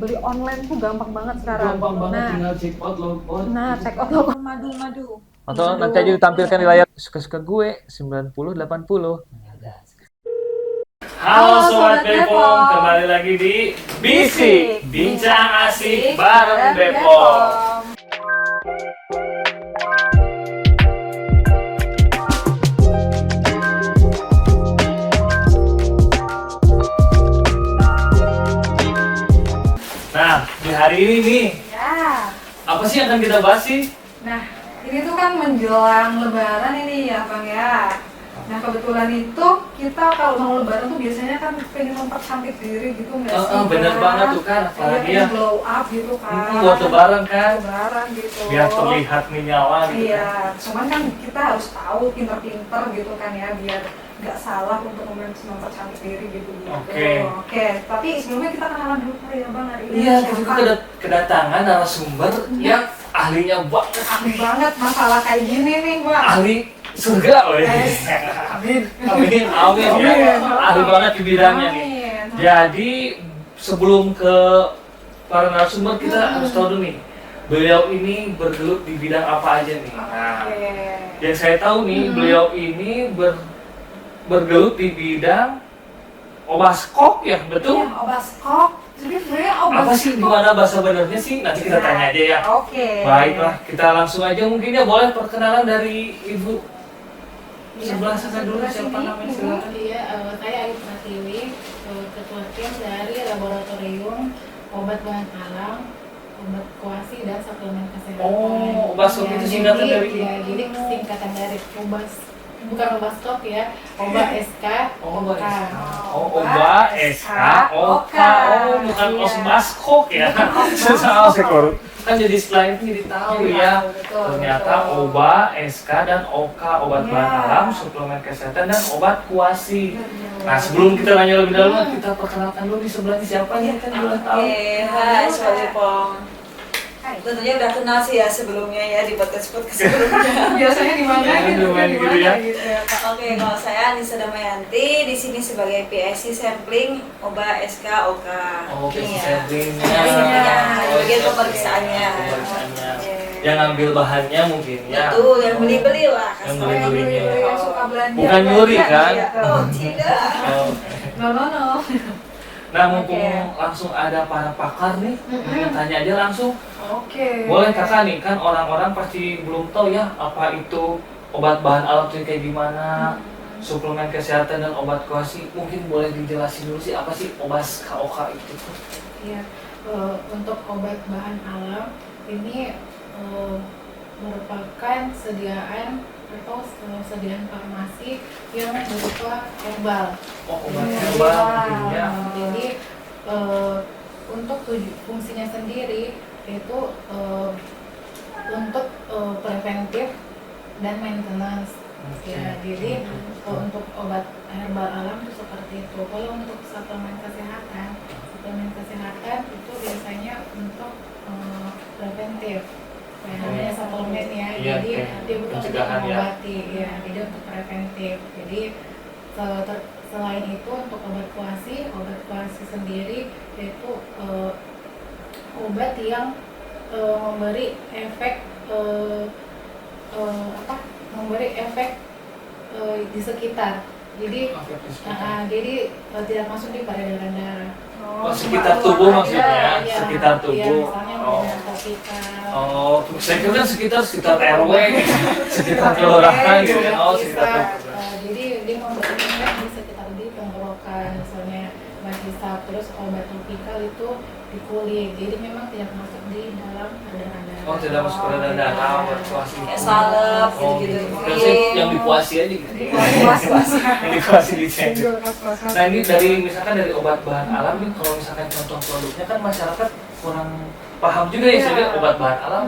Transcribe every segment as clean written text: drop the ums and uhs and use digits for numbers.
Beli online tuh gampang banget sekarang. Gampang banget, tinggal check out log Nah, gitu. check out logo madu. Atau nanti aja ditampilkan di layar suka-suka gue 90 80. Halo Sobat Bepom, kembali lagi di Bisik Bincang Asik bareng Bepom. Nah, di hari ini nih, Ya. apa sih yang akan kita bahas sih? Nah, ini tuh kan menjelang lebaran ini ya, Bang ya. Nah, kebetulan itu kita kalau mau lebaran tuh biasanya kan pengen mempercantik diri gitu nggak sih? Bener Bang? banget tuh kan, apalagi Iya, ya glow up gitu kan. buat lebaran kan, Lebaran gitu. biar terlihat menyala gitu. Iya, cuman kan kita harus tahu pinter-pinter gitu kan ya, biar nggak salah untuk mempercantik diri gitu. Oke. Tapi sebelumnya kita kenalan dulu kali ya Bang hari ini. Iya, kita Siapa? juga kedatangan narasumber yang ahlinya banget. Ahli banget masalah kayak gini nih Bang. Ahli surga, weh. Amin. Amin, ya. Ahli banget di bidangnya nih. Amin. Jadi sebelum ke para narasumber kita harus tahu dulu nih, beliau ini bergelut di bidang apa aja nih. Nah, Oke. yang saya tahu nih, beliau ini bergelut di bidang obaskok ya, betul? Iya, obaskok. Jadi sebenarnya obaskok. Apa sih, gimana bahasa benernya sih? Nanti kita tanya aja ya. Oke. Baiklah, kita langsung aja mungkin ya, boleh perkenalan dari Ibu sebelah sana dulu, sebelah siapa sini. namanya, silakan. Iya, saya Ayu Pratiwi, ketua tim dari Laboratorium Obat Bahan Alam, Obat Koasi dan Suplemen Kesehatan. Oh, obaskok itu singkatan dari? Ya, jadi singkatan dari bukan obaskok ya, Oba SK, Oba Oka. SK. Oh, Oba SK, Oka. Oh, bukan Iya. osbaskok ya. Salah sekor. Kan jadi setelah itu jadi tahu ya. Betul, Ternyata betul. Oba SK dan Oka, obat Iya. bahan alam, suplemen kesehatan dan obat kuasi. Nah, sebelum kita nanya lebih dalam, kita perkenalkan dulu di sebelahnya siapa nih, kan boleh tahu. Hai Sobat Bepom. Tentunya udah kenal sih ya sebelumnya ya di podcast sebelumnya. Biasanya di mana Iya, gitu, di mana gitu ya. gitu ya Kak. Oke, kalau saya Anissa Damayanti di sini sebagai PSC sampling Oba SK OK. Oh, oke, Ini ya. sampling-nya. Sampling-nya, Oh, bagian iya, pemeriksaannya. Pemeriksaannya. Oke. Yang ngambil bahannya mungkin ya. Betul, yang beli-beli lah. Yang customer. beli-belinya. Yang suka belanja. Bukan nyuri, kan? Oh, tidak. Oh. No. Nah, mumpung Oke. langsung ada para pakar nih, kita tanya aja langsung. Oke. Boleh kakak nih, kan orang-orang pasti belum tahu ya apa itu obat bahan alam itu kayak gimana, suplemen kesehatan dan obat kuasi. Mungkin boleh dijelasin dulu sih apa sih obat KOK itu? Iya, untuk obat bahan alam ini merupakan sediaan atau sediaan farmasi yang berupa herbal. Oh, obat Iya. herbal mungkin ya. Jadi untuk fungsinya sendiri itu untuk preventif dan maintenance. Ya, jadi untuk obat herbal alam itu seperti itu. Kalau untuk suplemen kesehatan itu biasanya untuk preventif. Ya, namanya suplemen ya. Iya, Jadi kayak dia bukan untuk pencegahan ya. mengobati, ya. Jadi untuk preventif. Jadi selain itu untuk obat kuasi sendiri yaitu obat yang memberi efek di sekitar. Jadi tidak masuk di peredaran darah. Oh, sekitar tubuh maksudnya, Iya, sekitar iya, tubuh. misalnya Oh. peredaran topikal. Oh, saya kira kan sekitar RW, sekitar kelurahan gitu ya. Oh, sekitar tubuh. Jadi dia memberi efek di sekitar di tenggorokan, misalnya hisap, terus obat topikal itu di kulit. Jadi memang tidak masuk di dalam peredaran darah. Oh, tidak masuk peredaran darah, obat kuasi. Kayak salep Oh, gitu-gitu. kan sih yang dikuasi aja gitu. Yang dikuasi di sini. Nah, ini misalkan dari obat bahan alam nih, kalau misalkan contoh produknya kan masyarakat kurang paham juga ya, sebenarnya obat bahan alam.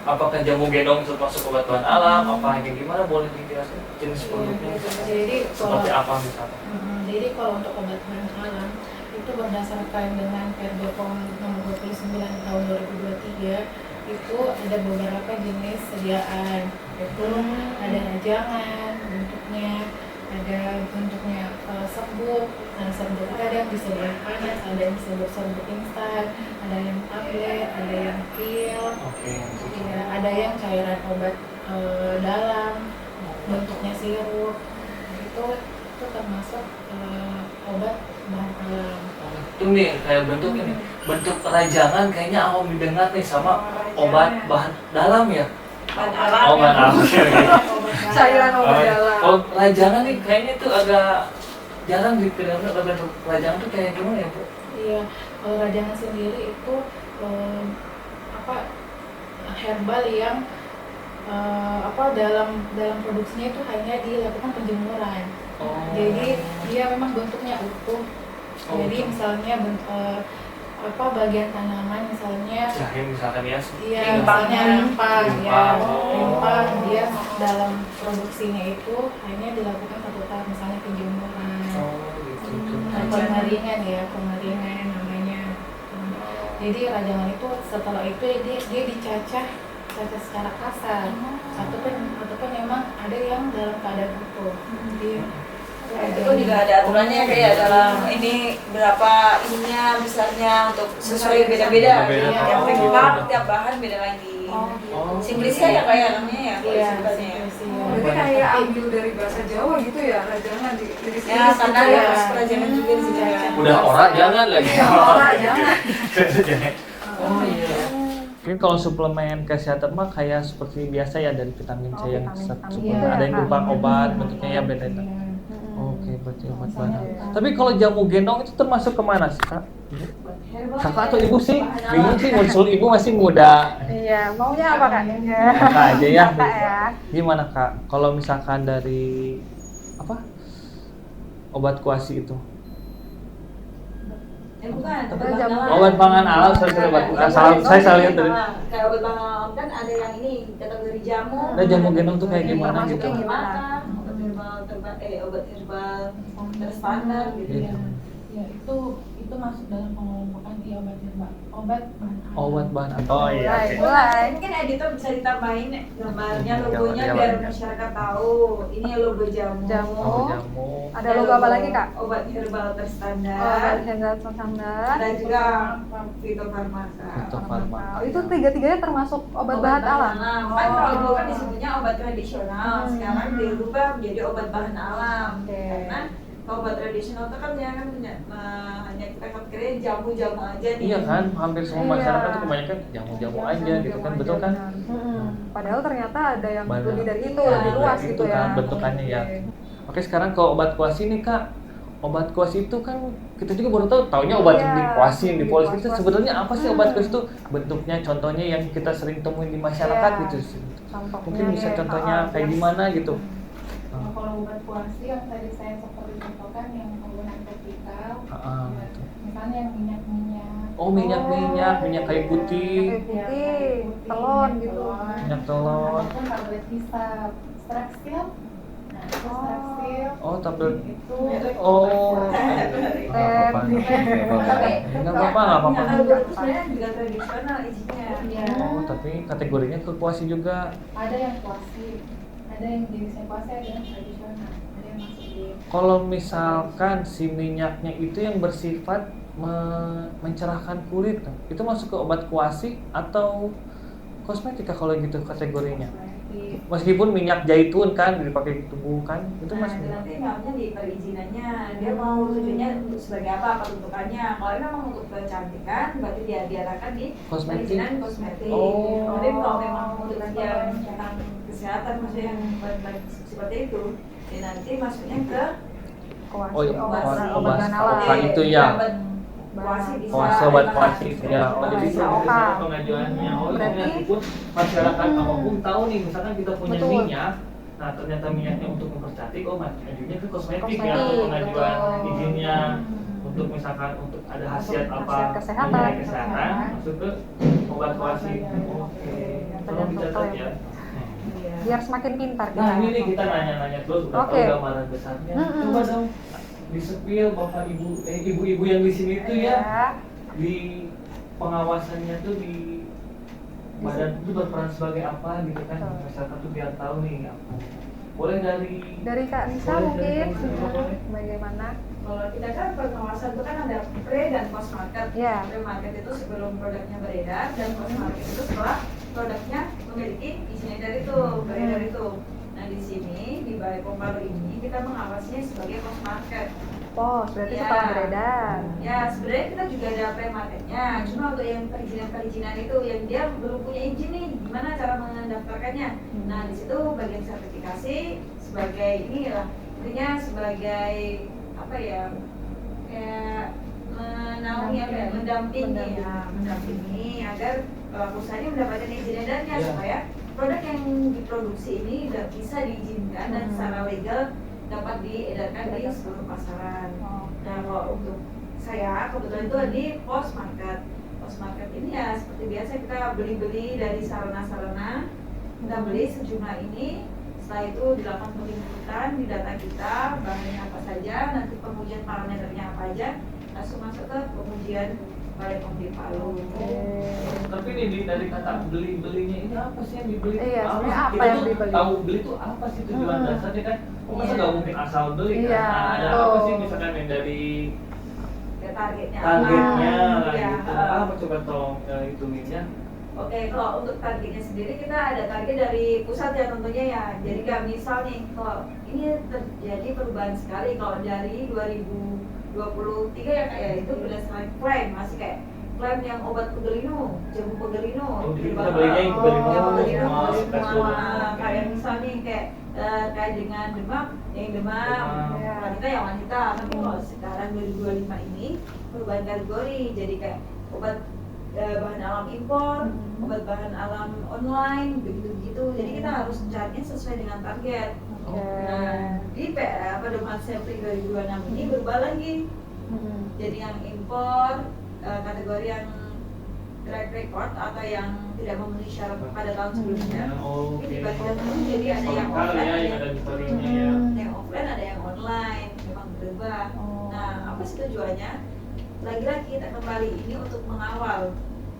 Apakah jamu gendong itu masuk obat bahan alam? Apa kayak gimana? Boleh dijelaskan jenis produknya? Jadi Seperti apa misalkan? Jadi kalau untuk obat bahan alam itu berdasarkan dengan Perda POM nomor 29 tahun 2023 itu ada beberapa jenis sediaan, itu ada rajangan bentuknya, ada bentuknya serbuk Nah, serbuk ada yang bisa yang panas, ada yang serbuk instan, ada yang tablet, ada yang pil, Oke. ya, ada yang cairan obat dalam, bentuknya sirup. Nah, itu termasuk obat bahan alam. Itu nih kayak bentuk ini, bentuk rajangan kayaknya aku didengar nih sama obat bahan dalam ya. Bahan alam. Oh, bahan alam. Cairan obat dalam. Kalau rajangan nih kayaknya tuh agak jarang dikenal. Bentuk rajangan tuh kayak gimana ya, Bu? Iya, kalau rajangan sendiri itu herbal yang dalam produksinya itu hanya dilakukan penjemuran. Oh. Jadi dia memang bentuknya utuh. Oh, Jadi utuh. misalnya bagian tanaman misalnya Jahe misalkan ya. iya Limpahnya. misalnya limpah ya Oh. limpah dia dalam produksinya itu hanya dilakukan satu tahap misalnya penjemuran. Oh, gitu. Pengeringan ya, pengeringan namanya. Jadi rajangan itu setelah itu dia dicacah secara kasar. Ataupun memang ada yang dalam keadaan utuh. Jadi Itu juga ada aturannya kayak dalam ini berapa ininya besarnya untuk sesuai beda-beda. Beda-beda. Tiap Oh. limpah, tiap bahan beda lagi. Oh. Simplisia ya kayak namanya ya. kalau iya, sebutannya ya. Berarti kayak ambil dari bahasa Jawa gitu ya, rajangan di Ya karena ada perajangan juga di sini. Udah orang jangan lagi. Ora jangan. Oh iya. Mungkin kalau suplemen kesehatan mah kayak seperti biasa ya dari vitamin C yang vitamin suplemen. gitu ya, Ada yang Kak. berupa obat, bentuknya ya beda. Iya. Oke, berarti obat bahan. Tapi kalau jamu gendong itu termasuk kemana sih, Kak? Kakak atau ibu sih? Bingung sih, muncul ibu masih muda. Iya, maunya apa Kak? Kakak aja ya. Kak ya. Gimana, Kak? Kalau misalkan dari apa? Obat kuasi itu. Bukan, Obat jamu. Obat pangan alam, saya salah lihat tadi. Kayak obat pangan alam kan ada yang ini kategori jamu. Nah, jamu gendong tuh kayak gimana Termasuknya gitu? gimana? Obat herbal terstandar gitu Iya. ya. Ya, itu masuk dalam pengelompokan obat herbal, obat bahan alam. Obat bahan alam. Oh iya. Mulai, oke. mulai. Mungkin editor bisa ditambahin gambarnya, Hmm, logonya gambar biar jalan. masyarakat tahu. Ini logo jamu. Jamu. Oh, jamu. Ada logo apa lagi Kak? Obat herbal terstandar. Obat herbal standar. Dan juga fitofarmaka. Fitofarmaka. Oh, itu tiga-tiganya termasuk obat bahan alam. Kan kalau dulu kan disebutnya obat tradisional, Hmm. sekarang dirubah menjadi obat bahan alam. Oke. Karena kalau obat tradisional itu kan dia kan hanya kita kira jamu-jamu aja nih. Iya kan, hampir semua Iya. masyarakat tuh kebanyakan jamu-jamu aja gitu kan, betul kan? Padahal ternyata ada yang Banyak. lebih dari itu, Iya, lebih luas itu gitu ya. kan bentukannya ya. Oke. Oke, sekarang kalau obat kuasi nih Kak, obat kuasi itu kan kita juga baru tahu, taunya obat Iya, yang dikuasi, yang dipoles itu dikuas-kuas. sebenarnya apa sih obat kuasi itu? Bentuknya, contohnya yang kita sering temuin di masyarakat Iya. gitu sih. Contohnya Mungkin bisa deh, contohnya kayak yang- gimana gitu? Nah, kalau obat kuasi yang tadi saya seperti contohkan yang penggunaan vertikal, Ah, ya, gitu. misalnya yang minyak-minyak. Oh, minyak-minyak, minyak kayu putih, Kayu putih, telon gitu. minyak telon. Ataupun tablet hisap, straksil. Nah, itu straksil. Oh, tablet. Itu Oh, nggak apa-apa, nggak apa-apa. Kalau dulu itu sebenarnya juga tradisional isinya. Iya. Oh, tapi kategorinya ke kuasi juga. Ada yang kuasi, ada yang jenisnya kuasi, ada yang tradisional, ada yang masuk di Kalau misalkan si minyaknya itu yang bersifat mencerahkan kulit, itu masuk ke obat kuasi atau kosmetika kalau gitu kategorinya? kosmetik. Meskipun minyak zaitun kan dipakai di tubuh kan, itu Nah, masuk. nanti namanya di perizinannya, dia mau tujuannya untuk sebagai apa bentukannya. Kalau memang untuk kecantikan, berarti dia diarahkan di Kosmetik. perizinan kosmetik. Oh. Tapi kalau memang untuk yang tentang kesehatan, maksudnya yang seperti itu, ya nanti masuknya ke Kuasi, Oh, iya, obat bahan alam. obat itu ya. Kuasi bisa. Kuasi obat kuasi ya. Oh, jadi Bisa, itu oka. pengajuannya. Oh, Berarti- ternyata pun masyarakat apapun tahu nih, misalkan kita punya Betul. minyak. Nah, ternyata minyaknya untuk mempercantik, oh majunya ke kosmetik ya, Kosmetik, untuk pengajuan betul. izinnya. Untuk misalkan untuk ada khasiat Untuk apa khasiat kesehatan. mengenai kesehatan masuk ke obat kuasi. Oke, tolong dicatat ya. Biar semakin pintar kita. Nah ini nih kita nanya-nanya terus udah Oke. tahu gambaran besarnya. Mm-mm. Coba dong disepil bapak ibu ibu-ibu yang di sini tuh ya, di pengawasannya tuh di badan itu berperan sebagai apa gitu kan, Betul. masyarakat tuh biar tahu nih apa. Boleh dari Dari Kak Nisa Boleh, mungkin dari Kak Nisa, boleh. bagaimana? Kalau kita kan pengawasan itu kan ada pre dan post market. Iya. Pre market itu sebelum produknya beredar, dan post market itu setelah produknya memiliki izin edar itu, beredar itu. Nah di sini di Balai POM Palu ini kita mengawasinya sebagai post market. Pos, berarti Ya. setelah beredar. Ya sebenarnya kita juga ada pre-marketnya, cuma untuk yang perizinan itu yang dia belum punya izin nih, gimana cara mendaftarkannya? Nah di situ bagian sertifikasi sebagai inilah, intinya sebagai apa ya, kayak menaungi apa ya, mendampingi agar pelaku usahanya mendapatkan izin edarnya Ya. supaya produk yang diproduksi ini udah bisa diizinkan dan secara legal dapat diedarkan di seluruh pasaran. Nah kalau untuk saya kebetulan itu di post market. Post market ini ya seperti biasa kita beli-beli dari sarana-sarana, kita beli sejumlah ini, setelah itu dilakukan penginputan di data kita, bahannya apa saja, nanti pengujian parameternya apa aja, langsung masuk ke pengujian Balai POM di Palu. Tapi ini dari kata belinya ini apa sih yang dibeli? Iya, sebenarnya apa Kita yang tuh dibeli? tahu beli itu apa sih tujuan dasarnya kan? Masa Iya. nggak mungkin asal beli kan? Iya, Nah, ada betul. apa sih misalkan yang dari Ya, targetnya targetnya lah Ya, gitu? Apa coba tolong hitunginnya? Oke, kalau untuk targetnya sendiri kita ada target dari pusat ya tentunya ya. Jadi kayak misal nih, kalau ini terjadi perubahan sekali kalau dari 2023 ya kayak itu berdasarkan klaim, masih kayak klaim yang obat pegelino, jamu pegelino. Oh, jadi kita belinya yang pegelino Ya, pegelino semua, semua. semua. Kayak misal nih kayak kayak dengan demam, yang demam, Demam. wanita ya wanita. Tapi kalau sekarang 2025 ini perubahan kategori, jadi kayak obat bahan alam impor, obat bahan alam online, begitu-begitu. Jadi kita harus carinya sesuai dengan target. Nah, di pedoman sampling 2026 ini berubah lagi. Jadi yang impor, kategori yang track record atau yang tidak memenuhi syarat pada tahun sebelumnya. Oh, Ini oke. dibagikan dulu, jadi ada yang Historical offline, ya, ada yang yang ada historinya ya. ada yang offline, ada yang online, memang berubah. Nah, apa sih tujuannya? Lagi-lagi kita kembali ini untuk mengawal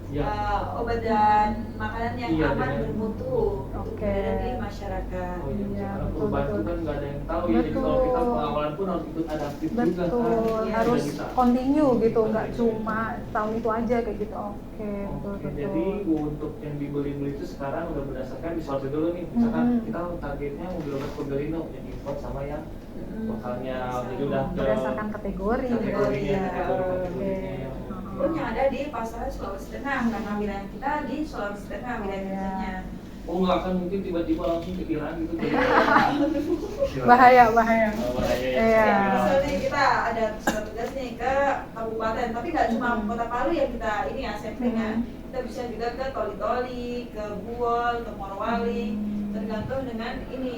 Ya. obat dan makanan yang Iya, aman dengan- bermutu untuk Oke. beredar di masyarakat. Oh iya, Iya, karena betul, perubahan itu betul. kan nggak ada yang tahu ya. Jadi kalau kita Betul. pengawalan pun harus ikut adaptif juga kan. Betul, Iya, harus Bisa. continue gitu, Bisa, nggak bisa. cuma tahun itu aja kayak gitu. Oke, betul Oke, betul. jadi untuk yang dibeli-beli itu sekarang udah berdasarkan disortir dulu nih. Misalkan kita targetnya mobil obat pegelino yang import sama yang lokalnya. Jadi udah ke Berdasarkan kategori. kategorinya, Iya. kategorinya. Pun yang ada di pasaran Sulawesi Tengah, karena wilayah kita di Sulawesi Tengah wilayah kerjanya. Oh nggak akan mungkin tiba-tiba langsung ke Iran gitu. Bahaya, bahaya. Oh, bahaya ya. Iya. Ya, misalnya kita ada surat tugas nih ke kabupaten, tapi nggak cuma Kota Palu yang kita ini ya samplingnya. Kita bisa juga ke Toli-Toli, ke Buol, ke Morowali, tergantung dengan ini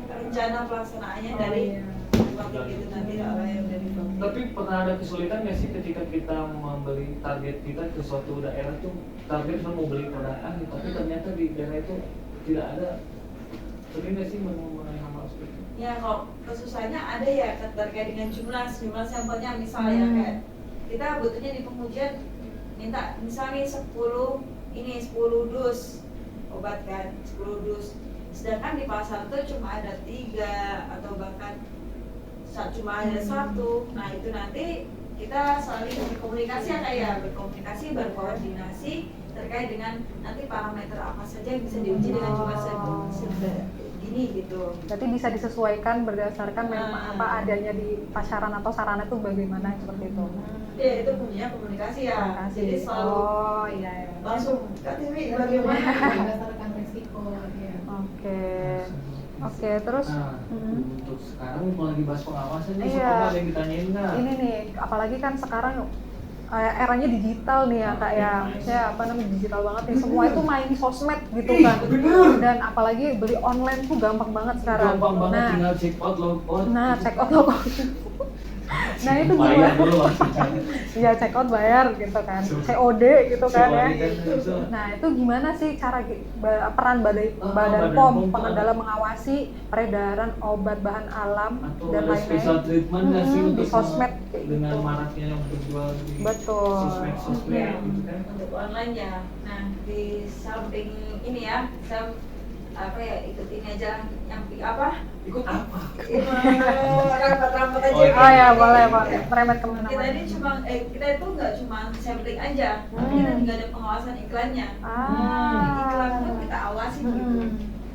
rencana pelaksanaannya dari bupati itu nanti oleh yang dari bupati. Tapi pernah ada kesulitan nggak sih ketika kita membeli target kita ke suatu daerah tuh target kan mau beli produk A nih, tapi ternyata di daerah itu tidak ada. Sering nggak sih mengenai hal seperti itu? Ya kalau kesusahannya ada ya terkait dengan jumlah sampelnya misalnya kayak kita butuhnya di pengujian minta misalnya 10 dus obat kan 10 dus, sedangkan di pasar tuh cuma ada 3 atau bahkan cuma ada 1. Nah itu nanti kita saling berkomunikasi ya kayak berkomunikasi berkoordinasi terkait dengan nanti parameter apa saja yang bisa diuji dengan jumlah segini gitu. Berarti bisa disesuaikan berdasarkan memang apa adanya di pasaran atau sarana itu bagaimana seperti itu. Ya itu punya komunikasi ya. Komunikasi. Jadi selalu Oh iya. Iya. langsung Kak Tiwi bagaimana? berdasarkan resiko ya. Oke. Oke, terus Nah, untuk sekarang kalau lagi bahas pengawasan nih, Iya. apa ada yang ditanyain nggak? ini nih, apalagi kan sekarang eranya digital nih ya kak ya, maksudnya apa namanya digital banget nih, semua itu main sosmed gitu kan, dan apalagi beli online tuh gampang banget sekarang. Gampang banget Nah, tinggal check out loh. nah check out loh. Nah itu bayar gimana? dulu maksudnya. Iya check out bayar gitu kan, COD gitu kan ya. Nah itu gimana sih cara peran Badan Badan POM POM dalam mengawasi peredaran obat bahan alam Atau dan ada special lain-lain treatment nggak sih di untuk sosmed kayak dengan gitu. maraknya yang berjual di Betul. sosmed Ya, gitu kan? untuk online ya. Nah di samping ini ya, apa ya, ikut ini aja yang apa? Ikut apa? Rampat-rampat aja. Oh ya, boleh meremet kemana-mana. Kita ini cuma kita itu nggak cuma sampling aja, tapi kita juga ada pengawasan iklannya. Jadi iklan pun kita awasi gitu.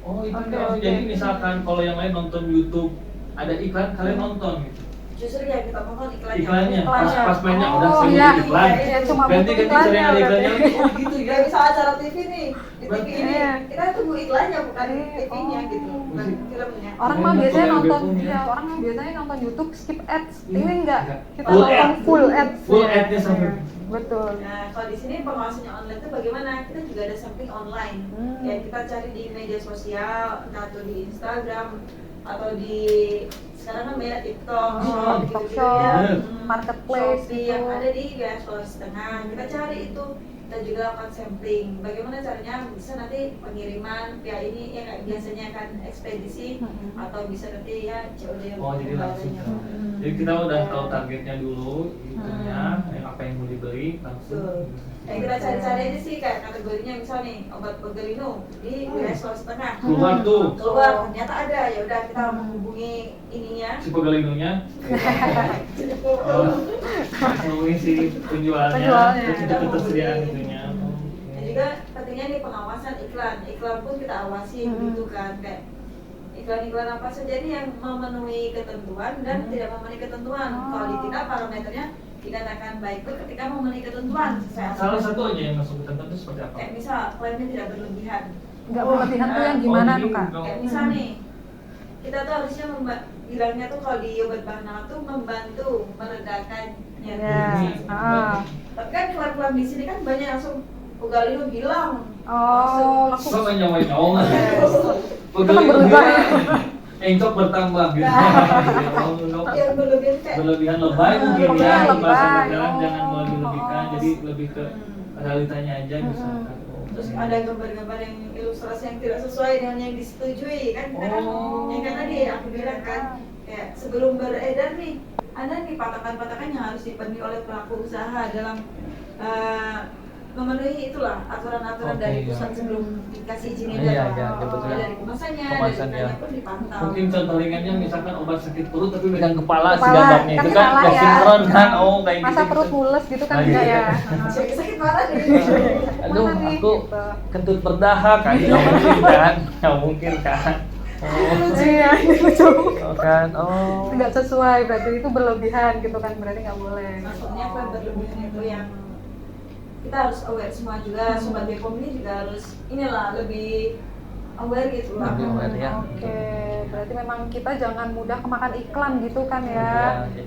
Oh itu Oke, kan. oke. Jadi misalkan kalau yang lain nonton YouTube ada iklan, kalian nonton gitu. Justru ya kita tonton iklannya. Iklannya pas Iklannya. pas mainnya Oh, udah iya. saya iklan. Iya, cuma Ganti butuh ganti cari iklannya ada iklannya berarti. lagi. Oh gitu ya. Kayak misal acara TV nih, di TV ini Iya. kita tunggu iklannya bukan Iya. TV-nya gitu, bukan Oh. filmnya. Orang Keren mah betul biasanya ya, nonton, betul ya. ya orang mah biasanya nonton YouTube skip ads. Iya, Ini enggak, enggak. kita Full nonton ad. full ads. Full ya. ad-nya sampai. Betul. Nah, kalau di sini pengawasannya online itu bagaimana? Kita juga ada sampling online. Kayak kita cari di media sosial, entah itu di Instagram atau di sekarang kan banyak TikTok, Shop, TikTok gitu-gitu Shop, ya. Marketplace Shopee gitu. yang ada di Sulawesi. Kita cari itu, kita juga lakukan sampling. Bagaimana caranya? Bisa nanti pengiriman via ini ya kayak biasanya kan ekspedisi atau bisa nanti ya COD. Oh jadi langsung. Jadi kita udah tahu targetnya dulu, itunya, yang apa yang mau dibeli langsung. Betul. Kita cari-cari aja sih kayak kategorinya misal nih obat pegelino di wilayah Sulawesi Tengah. Keluar tuh Keluar ternyata ada, ya udah kita menghubungi ininya. si pegelinonya. Ngomongin si penjualnya, Penjualnya. terus itu ketersediaan itunya. Dan juga pentingnya nih pengawasan iklan. Iklan pun kita awasi gitu kan, kayak iklan-iklan apa saja nih yang memenuhi ketentuan dan tidak memenuhi ketentuan. Kalau di kita parameternya dikatakan baik itu ketika memenuhi ketentuan sesuai Salah aturan. satu aja yang masuk ketentuan itu seperti apa? Kayak misal klaimnya tidak berlebihan. Enggak berlebihan tuh yang gimana jadi tuh Kak? enggak- Kayak misal nih, kita tuh harusnya bilangnya tuh kalau di obat bahan alami tuh membantu meredakannya. Ya. Tapi kan klaim-klaim di sini kan banyak langsung Ugalino bilang. Oh, Kok langsung. nggak nyawain nyawa? Itu kan berubah ya. Encok bertambah gitu. Yang berlebihan kayak Berlebihan lebay mungkin Lebay, ya, lebay. bahasa jalan Oh. jangan melebih-lebihkan, jadi lebih ke realitanya aja misalkan. terus ada gambar-gambar yang ilustrasi yang tidak sesuai dengan yang disetujui kan kita kan Oh. yang kan tadi aku bilang kan kayak sebelum beredar nih ada nih patakan-patakan yang harus dipenuhi oleh pelaku usaha dalam memenuhi itulah aturan-aturan Oke, dari iya. pusat sebelum dikasih izin Iya, edar. iya, iya, betul. Dari kemasannya, Kemasan, dari ya. iklannya pun dipantau. Mungkin contoh ringannya misalkan obat sakit perut tapi pegang kepala si Kepala, gambarnya kan itu kan salah nggak ya. sinkron kan, oh kayak Masa gitu. perut mules gitu kan Nah, enggak gitu. ya? Sakit parah nih. Aduh, Mana nih? aku Gitu. kentut berdaha kan, nggak mungkin kan, nggak mungkin kan. Oh, Iya, itu oh kan, oh. nggak sesuai, berarti itu berlebihan gitu kan, berarti nggak boleh. Maksudnya kan berlebihan itu yang kita harus aware semua juga, sebagai pemilih juga harus inilah lebih aware gitu lah. Lebih aware, ya. Oke, berarti memang kita jangan mudah kemakan iklan gitu kan Iya, ya. jadi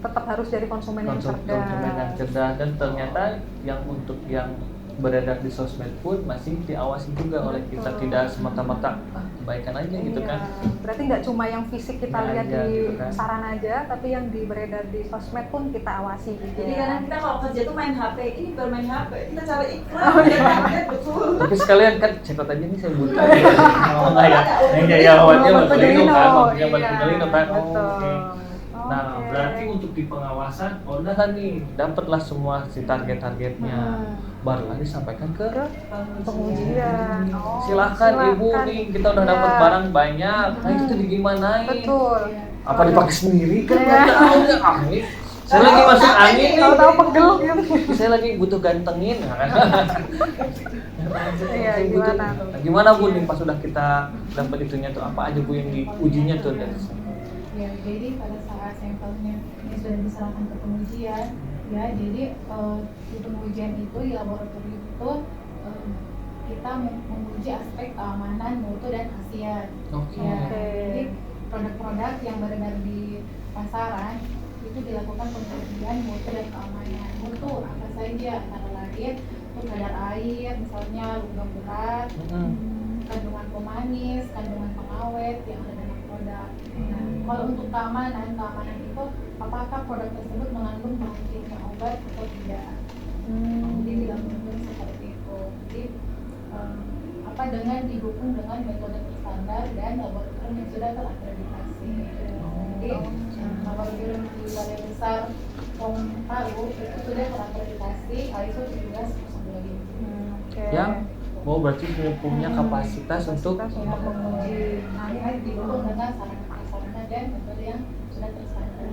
Tetap harus jadi konsumen yang konsumen yang cerdas. cerdas, dan ternyata yang untuk yang beredar di sosmed pun masih diawasi juga oleh kita, Betul. tidak semata-mata kebaikan aja gitu Iya, kan. berarti nggak cuma yang fisik kita Iya lihat aja, di gitu kan. saran aja, tapi yang beredar di sosmed pun kita awasi gitu. Jadi ya. kadang kita kalau kerja tuh main HP, ini bermain HP, kita cari iklan, Oh, iya. kita betul. Tapi sekalian kan cekot aja nih saya butuh. Oh enggak ya? Iya ya, obatnya Obat buat Pelino kan, obatnya buat iya, Pelino kan. Oh, betul. oke. Nah, Oke. berarti untuk di pengawasan, oh udah kan nih, dapatlah semua si target-targetnya. Baru lagi sampaikan ke pengujian. Oh, silakan ibu nih, kita udah dapat Iya. barang banyak. Nah itu digimanain? Betul. Apa dipakai sendiri kan? Iya. Nggak tahu ya, angin. Saya lagi masuk angin nih. Tahu-tahu pegel gitu. Saya lagi butuh gantengin. Iya, Saya butuh- gimana? Nah, gimana Bu nih pas sudah kita dapat itunya tuh, apa aja Bu yang diujinya tuh dari sana? Ya, jadi pada saat sampelnya ini sudah diserahkan ke pengujian, ya, jadi di pengujian itu di laboratorium itu kita menguji aspek keamanan, mutu dan khasiat. Oke. Ya, Oke. jadi produk-produk yang beredar di pasaran itu dilakukan pengujian mutu dan keamanan. Mutu apa saja, antara lain itu kadar air, misalnya logam berat, kandungan pemanis, kandungan pengawet yang ada dalam produk. Nah, kalau untuk keamanan itu apakah produk tersebut mengandung bahan kimia obat atau tidak? Jadi dilakukan seperti itu. Jadi dengan didukung dengan metode terstandar dan laboratorium yang sudah terakreditasi. Jadi laboratorium di Balai Besar Pom Palu itu sudah terakreditasi ISO 17025. Oke. Yang Oh berarti punya kapasitas untuk menguji. Nah, ini didukung dengan sarana-prasarana dan metode yang sudah tersandar.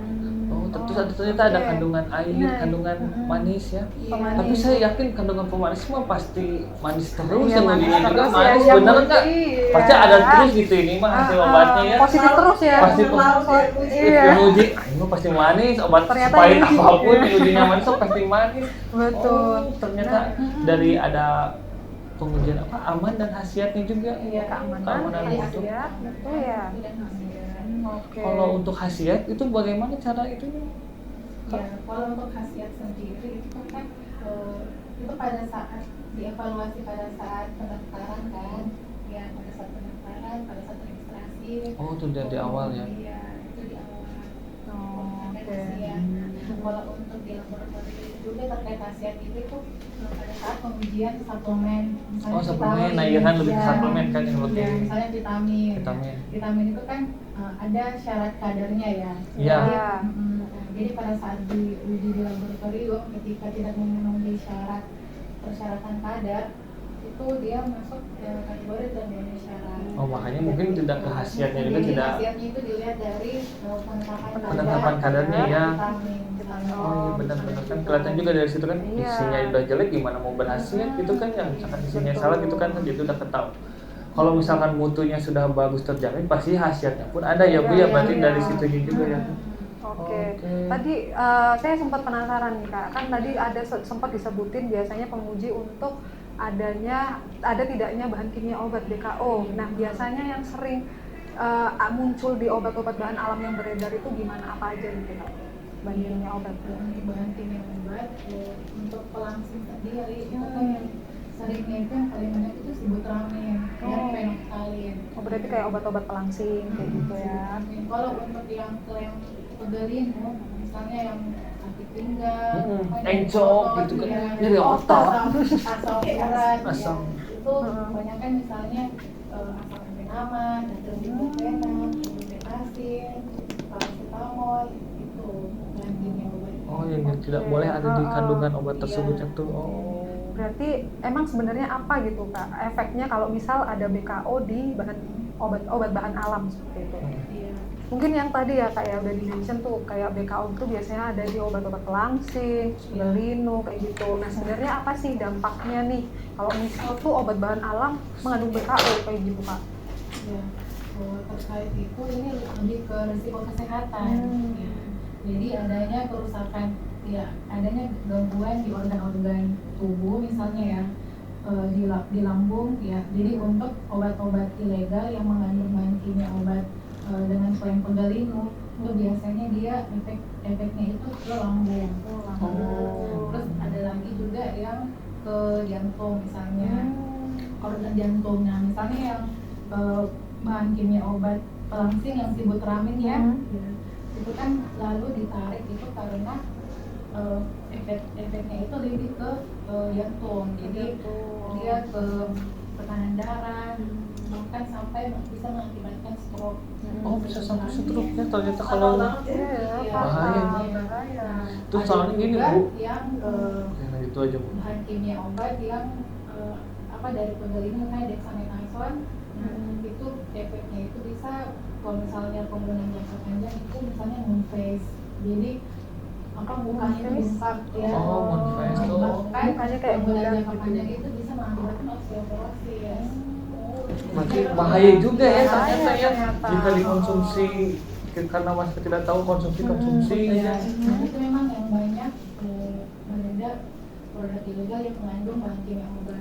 Oh ternyata ada kandungan air, Nah, kandungan manis ya. Iya. Tapi saya yakin kandungan pemanis mah pasti manis terus Iya, yang manis ujinya juga terus ya, manis yang bener uji, nggak? iya. Pasti ada terus gitu ini mah hasil obatnya ya. Positif terus ya. Pasti Iya. yang uji, ini mah pasti manis, obat Ternyata supaya yang uji. apapun yang ujinya manis tuh pasti manis. Betul. Oh, ternyata dari ada pengujian apa aman dan khasiatnya juga. Iya, Keamanan itu. khasiat, betul ya. Dan khasiat. Oke. Kalau untuk khasiat itu bagaimana cara itu? Ya, kalau untuk khasiat sendiri itu kan itu pada saat dievaluasi pada saat pendaftaran kan, ya pada saat pendaftaran, pada saat registrasi. Oh itu dari awal ya. Iya, itu di awal. Oh, Terkait oke. khasiat. Kalau untuk di laboratorium juga terkait khasiat itu tuh pada saat pengujian suplemen. Misalnya Oh suplemen, vitamin, nah iya kan lebih ke ya. suplemen kan yang lebih Ya, misalnya vitamin. vitamin. Vitamin itu kan ada syarat kadarnya ya. Iya. Jadi pada saat diuji di laboratorium ketika tidak memenuhi syarat persyaratan kadar itu dia masuk ke kategori tidak memenuhi syarat. Oh makanya mungkin tidak ke khasiatnya juga Jadi tidak. khasiatnya itu dilihat dari Penetapan kadarnya ya. vitamin, misalnya. Oh iya benar-benar kan kelihatan juga dari situ kan Iya. isinya udah jelek gimana mau berhasil gitu kan yang misalkan isinya salah gitu kan jadi udah ketahuan. Kalau misalkan mutunya sudah bagus terjamin pasti khasiatnya pun ada ya Bu ya berarti Iya. dari situnya juga ya. Oke. Oke. Tadi saya sempat penasaran nih Kak. Kan tadi ada sempat disebutin biasanya penguji untuk ada tidaknya bahan kimia obat BKO. Nah, biasanya yang sering muncul di obat-obat bahan alam yang beredar itu gimana apa aja gitu Kak? Bahan kimia obat. Untuk bahan kimia obat untuk pelangsing sendiri itu kan yang seringnya itu yang paling banyak itu sibutramine dan Oh. fenolphthalein. Oh, berarti kayak obat-obat pelangsing kayak gitu ya. Kalau untuk yang klaim pegelinu, misalnya yang sakit pinggang, Encok gitu kan, nyeri otot. asam urat, Asam. itu kebanyakan misalnya asam amfetamin, natrium diklorenat, ibuprofen, paracetamol itu bahan kimia obat. Oh yang tidak boleh ada di kandungan obat tersebut itu. Oh. Berarti emang sebenarnya apa gitu Kak? Efeknya kalau misal ada BKO di bahan obat bahan alam seperti itu. Iya. Mungkin yang tadi ya Kak ya udah di-mention tuh kayak BKO itu biasanya ada di obat-obat pelangsing, belinu kayak gitu. Nah sebenarnya apa sih dampaknya nih kalau misal tuh obat bahan alam mengandung BKO kayak gitu Kak? Ya, terkait itu ini lebih ke risiko kesehatan. Ya. Jadi adanya kerusakan, ya adanya gangguan di organ-organ tubuh misalnya ya di lambung ya. Jadi untuk obat-obat ilegal yang mengandung bahan kimia obat dengan klaim pegelinu itu biasanya dia efeknya itu ke lambung. Terus ada lagi juga yang ke jantung misalnya organ jantung. Nah misalnya yang bahan kimia obat pelangsing yang sibutramine ya, itu kan lalu ditarik itu karena efeknya itu lebih ke jantung. Jadi dia ke tekanan darah bahkan sampai bisa mengakibatkan stroke. Oh bisa sampai stroke ya ternyata kalau bahaya. Terus soalnya gini Bu. Yang Nah itu aja Bu. bahan kimia obat yang dari pegelinu kayak dexamethasone itu efeknya itu bisa kalau misalnya penggunaan jangka panjang itu misalnya moon face. Jadi mukanya itu bengkak ya. Oh, moon face tuh. Bahkan Mukanya kayak penggunaan bulan jangka gitu. panjang itu bisa mengakibatkan osteoporosis. Berarti bahaya juga ya Bahaya ternyata ya ternyata. jika dikonsumsi karena masih tidak tahu konsumsi Ya, ya. itu memang yang banyak beredar produk ilegal yang mengandung bahan kimia obat.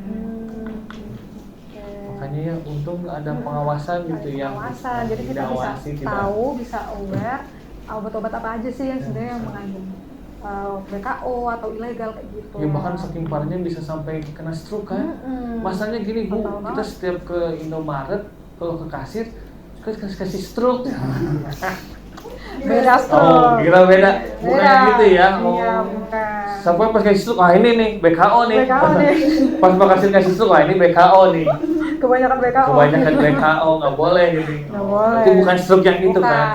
Makanya ya untung ada pengawasan gitu yang Pengawasan, jadi kita bisa diawasi, tidak. tahu, bisa aware obat-obat apa aja sih yang sebenarnya yang mengandung BKO atau ilegal kayak gitu. Ya bahkan saking parahnya bisa sampai kena stroke kan. Masanya gini Bu, Betul kita banget. setiap ke Indomaret kalau ke kasir kasih stroke. Beda Oh, stroke. kira beda. Bukan Beda. gitu ya. Iya, Oh. bukan. Sampai pas kasih stroke, ini nih BKO nih. BKO nih. Pas mau kasih stroke, ini BKO nih. Kebanyakan BKO. Kebanyakan BKO nggak boleh gitu. Nggak boleh. Itu bukan stroke yang itu Bukan, kan.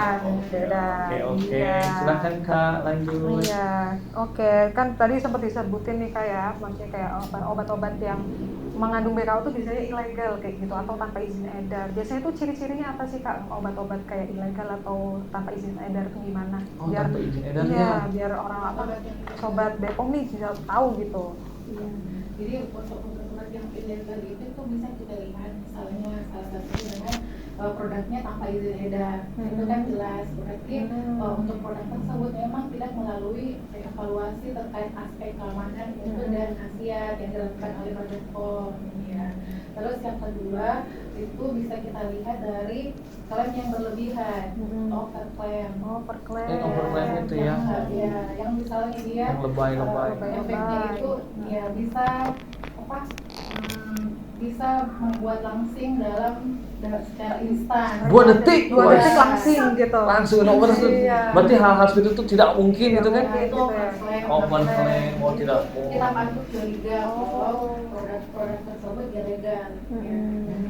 beda. Oke. Iya. Silakan Kak lanjut. Iya, oke. Kan tadi sempat disebutin nih Kak ya, maksudnya kayak obat-obat yang mengandung BKO tuh biasanya ilegal kayak gitu atau tanpa izin edar. Biasanya tuh ciri-cirinya apa sih Kak, obat-obat kayak ilegal atau tanpa izin edar tuh gimana? Oh, tanpa izin edar iya, ya. biar orang apa sobat Bepom nih bisa tahu gitu. Jadi untuk obat yang ilegal itu tuh bisa kita lihat misalnya salah satu dengan produknya tanpa izin edar. Itu kan jelas berarti untuk produk tersebut memang tidak melalui evaluasi terkait aspek keamanan mutu dan khasiat yang dilakukan oleh Badan POM ya. Terus yang kedua itu bisa kita lihat dari klaim yang berlebihan, overclaim. Overclaim itu ya. Yang misalnya dia Yang lebay-lebay. efeknya itu ya bisa apa? Bisa membuat langsing secara instan. 2 detik. 2 detik Wah. langsung gitu. Langsung nomor itu. Iya. Berarti hal-hal seperti itu tidak mungkin gitu kan? Nah, itu overclaim. Overclaim, mau tidak Kita patut curiga kalau produk tersebut ilegal. Ya.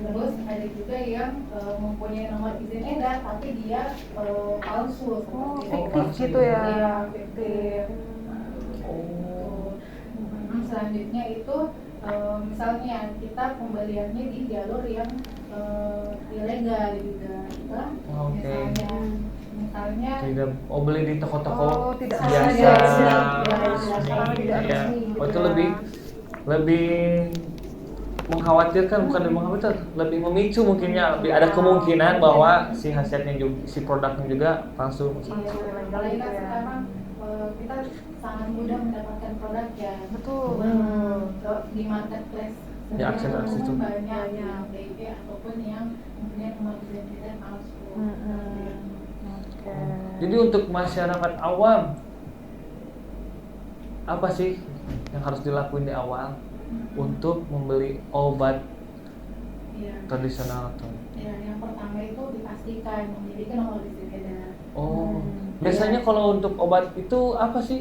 Terus ada juga yang mempunyai nomor izin edar tapi dia palsu. Oh, seperti itu. fiktif gitu ya. Iya, fiktif. Oh. Selanjutnya itu misalnya kita pembeliannya di jalur yang ilegal juga, Oke. misalnya Tidak beli di toko-toko tidak biasa. tidak Iya. resmi. Oh, itu lebih mengkhawatirkan, bukan lebih mengkhawatirkan, lebih memicu mungkinnya, lebih ada kemungkinan bahwa si hasilnya juga, si produknya juga palsu. iya, apalagi kan sekarang kita sangat mudah mendapatkan produk ya. Betul. Di marketplace Ya, akses itu. banyak yang DP ataupun yang mempunyai nomor izin edar palsu. Oke. Jadi untuk masyarakat awam, apa sih yang harus dilakuin di awal untuk membeli obat Iya. tradisional tuh? Ya, yang pertama itu dipastikan memiliki nomor izin edar. Oh, biasanya kalau untuk obat itu apa sih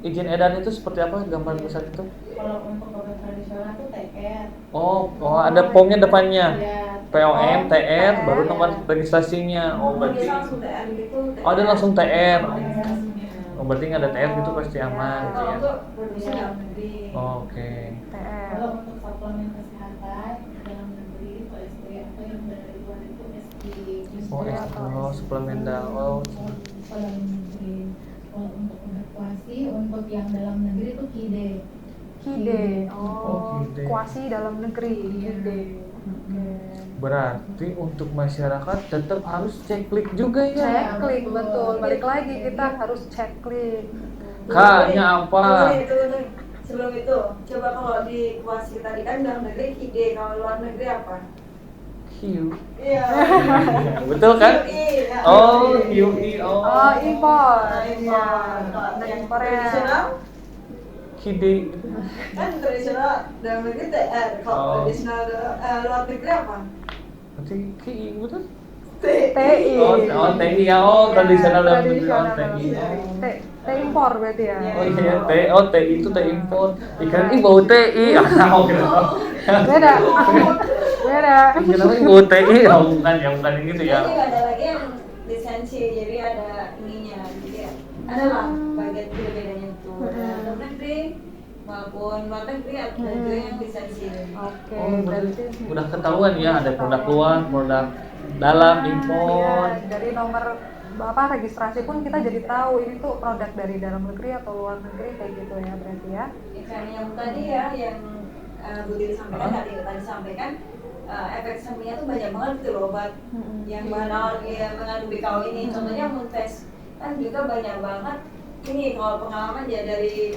izin edarnya itu seperti apa, gambar besar itu? Kalau untuk obat tradisional itu TR. Oh, ada POM-nya depannya. Ya, POM, TR, baru nomor registrasinya. Oh, berarti Biasa langsung TR gitu. oh, ada langsung TR. registrasinya. Oh, berarti nggak ada TR gitu pasti aman gitu Kalau ya. untuk produksi dalam negeri. Oh, oke. TR. Kalau untuk suplemen kesehatan dalam negeri itu SP atau yang dari luar itu SP. Oh, suplemen dalam. Dalam negeri. Kalau untuk obat kuasi untuk yang dalam negeri itu KIDE. KIDE. Oh, KIDE. Kuasi dalam negeri. Iya. KIDE. Oke. Berarti untuk masyarakat tetap harus cek klik juga ya. Cek klik, betul. Balik lagi kita harus cek klik. K-nya apa? Tunggu. Sebelum itu, coba kalau di kuasi tadi kan dalam negeri KIDE, kalau luar negeri apa? Q. Iya. Betul kan? QI, ya. Oh, QI. Oh, Oh, impor. Impor. Iya. Yang Impornya. tradisional KIDE. kan tradisional dalam negeri TR. Kalau Oh. tradisional luar negeri apa? Berarti KI betul? TI. Oh, TI ya. Oh, tradisional dalam negeri. Oh, TI. T impor berarti ya. Oh iya, TI itu TI impor. Ikan ini bau TI. Oh, gitu. Beda. Beda. Kenapa ini bau TI? Oh, bukan yang gitu ya. Jadi ada lagi yang lisensi, jadi ada ininya. Jadi ada lah bagian bedanya itu. Ada dalam negeri maupun luar negeri atau negeri yang lisensi. Oke, Oh, berarti berarti udah ketahuan ya, ada produk luar, produk dalam, impor. Iya, dari nomor registrasi pun kita jadi tahu ini tuh produk dari dalam negeri atau luar negeri kayak gitu ya berarti ya. Ikan yang tadi ya, yang Bu Diri sampaikan, tadi sampaikan efek sampingnya tuh banyak banget gitu loh obat yang bahan awal yang mengandung BKO ini. Contohnya Moonfest kan juga banyak banget. Ini kalau pengalaman ya dari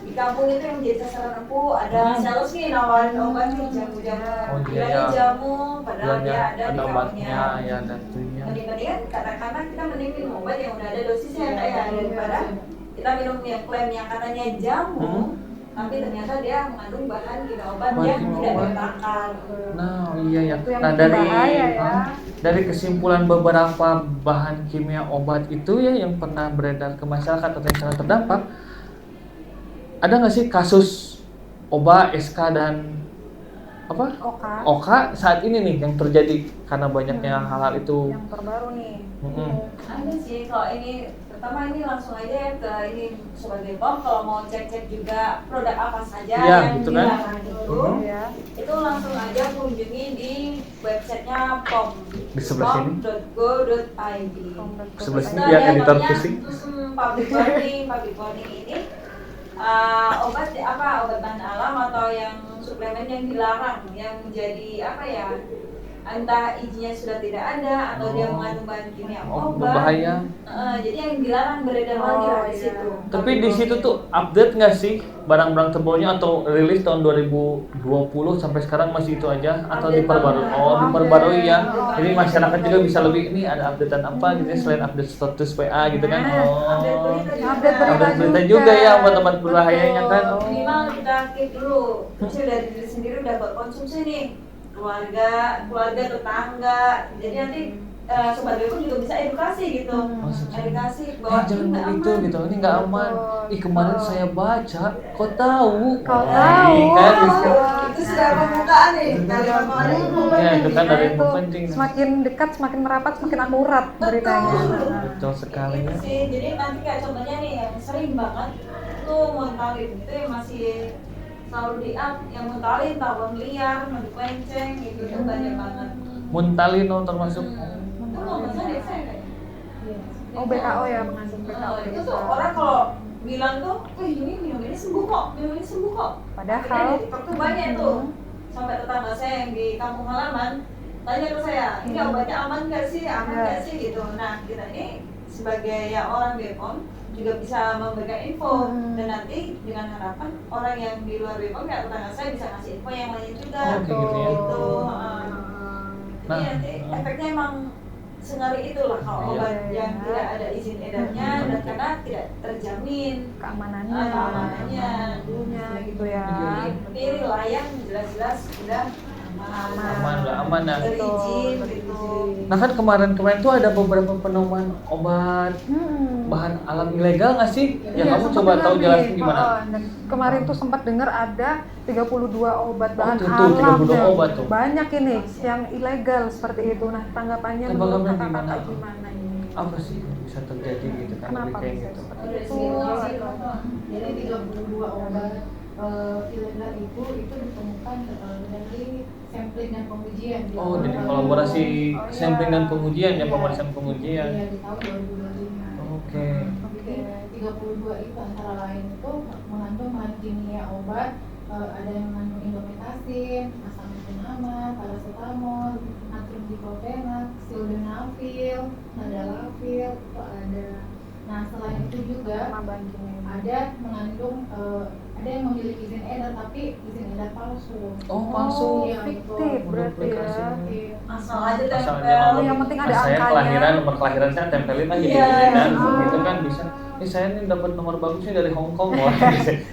di kampung itu yang jadi sasaran empuk, ada sales nih nawarin obat nih jamu-jamu, Oh, iya, bilangnya iya. jamu, padahal dia ada ada BKO-nya. obatnya, ya ada itunya. Mending-mendingan kadang-kadang kita mending minum obat yang udah ada dosisnya kayak daripada kita minum yang klaim yang katanya jamu, tapi ternyata dia mengandung bahan kimia obat Bahan yang kimia tidak obat. berakal. Nah, iya ya. Itu yang Nah, bikin bahaya ya. dari kesimpulan beberapa bahan kimia obat itu ya yang pernah beredar ke masyarakat atau yang sangat terdampak, ada nggak sih kasus obat SK dan apa? Oka Saat ini nih yang terjadi karena banyaknya hal-hal itu. yang terbaru nih. Ada sih, kalau ini pertama ini langsung aja ya ke ini sebagai POM, kalau mau cek-cek juga produk apa saja Ya, yang gitu kan. dilarang itu, Ya. itu langsung aja kunjungi di websitenya POM, Di sebelah sini. pom.go.id. Sebelah sini Itu biar ada editor namanya, pusing. public warning ini obat obat bahan alam atau yang suplemen yang dilarang, yang menjadi apa ya, entah izinnya sudah tidak ada atau dia mengandung bahan kimia obat. Berbahaya. Jadi yang dilarang beredar lagi lah di situ. Tapi di situ tuh update nggak sih barang-barang terbarunya atau rilis tahun 2020 sampai sekarang masih itu aja atau Update diperbarui? banget. Oh, diperbarui ya. Oh, Jadi masyarakat juga bisa lebih ini ada updatean apa gitu ya, selain update status WA gitu kan. Update Oh. berita juga. Update Update berita juga ya obat-obat berbahayanya kan. Oh. Minimal kita keep dulu. Terus dari diri sendiri udah berkonsumsi nih, keluarga, tetangga. Jadi nanti sobat Bepom juga bisa edukasi gitu. Edukasi bahwa jangan ini nggak begitu aman. gitu, ini nggak aman. Ih kemarin saya baca, kok tahu? Kau Nah, tahu. ini kan, Itu sudah pembukaan nih dari kemarin. ya itu kan dari Itu info penting. semakin dekat, semakin merapat, semakin akurat beritanya. Betul sekali Itu ya. sih, jadi nanti kayak contohnya nih yang sering banget tuh Montalin itu yang masih selalu di up, yang Montalin, tawon liar, madu kenceng gitu itu banyak banget. Muntalino termasuk. Itu kalau nggak salah desa ya kayaknya. Oh BKO ya, mengandung BKO. Itu tuh orang kalau bilang tuh, wih ini minum ini sembuh kok, Padahal Akhirnya di TikTok tuh banyak tuh, sampai tetangga saya yang di kampung halaman tanya ke saya, ini obatnya aman nggak sih, sih gitu. Nah kita ini sebagai ya orang Bepom juga bisa memberikan info dan nanti dengan harapan orang yang di luar Bepom ya tetangga saya bisa ngasih info yang lain juga. Oh, kayak gitu ya. Gitu. Jadi Nah, nanti efeknya emang sengeri itulah kalau Iya. obat yang tidak ada izin edarnya dan karena tidak terjamin keamanannya, keamanannya dulunya gitu ya. tapi layak jelas-jelas sudah Aman, udah aman ya. berizin Betul, gitu. berizin. Nah kan kemarin tuh ada beberapa penemuan obat bahan alam ilegal nggak sih? Ya Iya, kamu sempat coba dengar tahu nih. jelasin gimana? Dan kemarin tuh sempat dengar ada 32 obat bahan tuh, alam 32 ya. obat tuh. Banyak ini yang ilegal seperti itu. Nah, tanggapannya menurut Tanggapannya kakak-kakak gimana? gimana ini? Apa sih yang bisa terjadi gitu kan lebih Kenapa kayak bisa gitu? seperti Dari itu? segi lokasi, Atau- jadi 32 obat ilegal itu ditemukan dari sampling dan pengujian di Oh, awal jadi tahun. kolaborasi Oh, iya. sampling dan pengujian ya, Iya. pemeriksaan pengujian. Iya, di tahun 2025. Oke. Jadi 32 itu antara lain itu mengandung bahan kimia obat, ada yang mengandung indometasin, asam aminoamat, paracetamol, natrium diklofenak, sildenafil, tadalafil, itu ada. Nah selain itu juga sama bahan kimia. ada mengandung ada yang memiliki izin edar tapi izin edar palsu. Oh, palsu. Iya, fiktif betul. berarti ya. Iya. asal aja Asal tempel jangan- yang penting ada saya angkanya. kelahiran, nomor kelahiran saya tempelin aja Iya. gitu kan. Ah. Itu kan bisa. Saya nih dapat nomor bagusnya dari Hong Kong wah.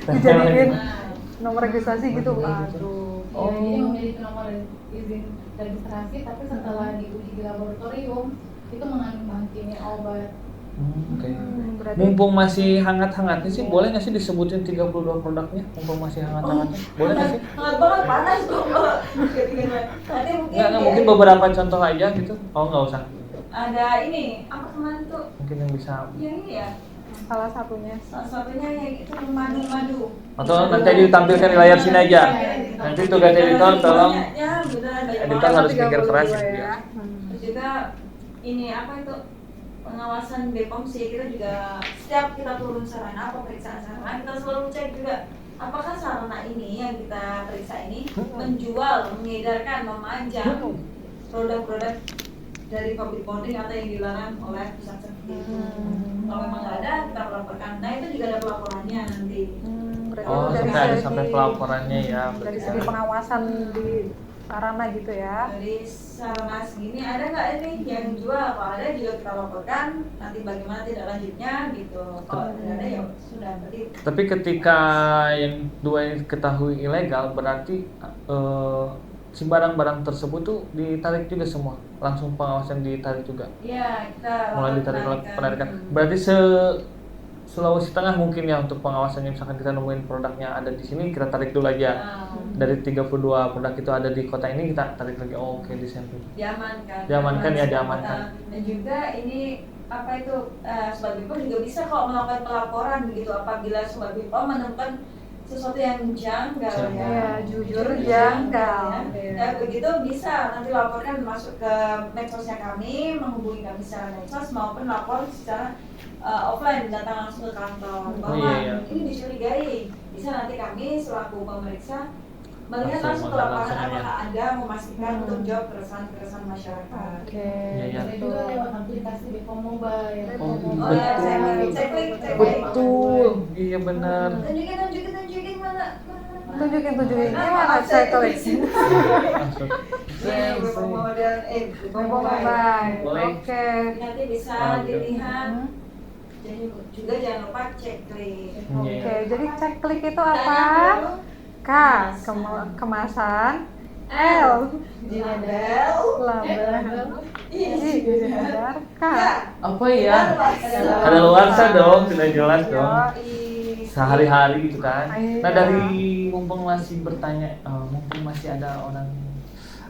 Dijadiin Nah, nomor registrasi gitu. Betul, betul. Aduh. Iya, jadi memiliki nomor izin registrasi tapi setelah diuji di laboratorium itu mengandung bahan kimia obat. Oke. Berarti Mumpung masih hangat-hangatnya sih, boleh nggak sih disebutin 32 produknya? Mumpung masih hangat-hangatnya, boleh nggak sih? hangat banget panas tuh nanti mungkin Nggak, mungkin beberapa contoh aja gitu. Oh, nggak usah. ada ini apa kemarin tuh Mungkin yang bisa. yang ini ya salah satunya salah satunya yang itu madu Atau nanti aja ditampilkan di layar sini aja. Nanti tugas editor tolong. banyaknya beneran banyak Editor banget. harus pikir keras ya. 32 ya. Terus juga ini apa itu pengawasan Bepom sih, kita juga setiap kita turun sarana pemeriksaan sarana kita selalu cek juga apakah sarana ini yang kita periksa ini menjual, mengedarkan, memajang produk-produk dari public bonding atau yang dilarang oleh pusat sertifikasi. Kalau memang nggak ada kita melaporkan. Nah itu juga ada pelaporannya nanti. Berarti Oh, itu sampai ada segi- sampai pelaporannya ya. dari berarti segi kan. pengawasan di sarana gitu ya. Dari sarana segini ada nggak ini yang jual? Kalau ada juga kita laporkan. Nanti bagaimana tidak lanjutnya gitu. Kalau tidak ada ya sudah berarti. Tapi ketika yang dua ini ketahui ilegal, berarti si barang-barang tersebut tuh ditarik juga semua, langsung pengawasan ditarik juga, Iya kita mulai ditarik penarikan. penarikan. Berarti Sulawesi Tengah mungkin ya untuk pengawasannya, misalkan kita nemuin produknya ada di sini, kita tarik dulu aja. Dari 32 produk itu ada di kota ini, kita tarik lagi. Oh, oke, disampling. Diamankan. Diamankan ya, Semua diamankan. kota. Dan juga ini apa itu Sobat Bipom juga bisa kok melakukan pelaporan begitu apabila Sobat Bipom menemukan sesuatu yang janggal ya. Ya, jujur janggal. Ya, begitu bisa nanti laporkan masuk ke medsosnya kami, menghubungi kami secara medsos maupun lapor secara offline, datang langsung ke kantor bahwa iya. ini dicurigai. Bisa nanti kami selaku pemeriksa melihat langsung ke lapangan langsung aja. apakah ada, memastikan untuk jawab keresahan-keresahan masyarakat. Oke. Iya, iya. Ada juga lewat aplikasi Bepom Mobile. Oh, Oh ya, ceklik. Betul, iya benar. Tunjukin mana? Tunjukin ini mana checklist. Bepom model Bepom Mobile. Boleh. Oke. Nanti bisa dilihat. Jadi juga jangan lupa ceklik. Oke, jadi checklist itu apa? K. Kemasan. L. Label. Label. Benar. K. Apa ya? Ada luarsa dong, sudah jelas dong. Yoi. Sehari-hari gitu kan. Iya. Nah, dari mumpung masih bertanya, mumpung masih ada orang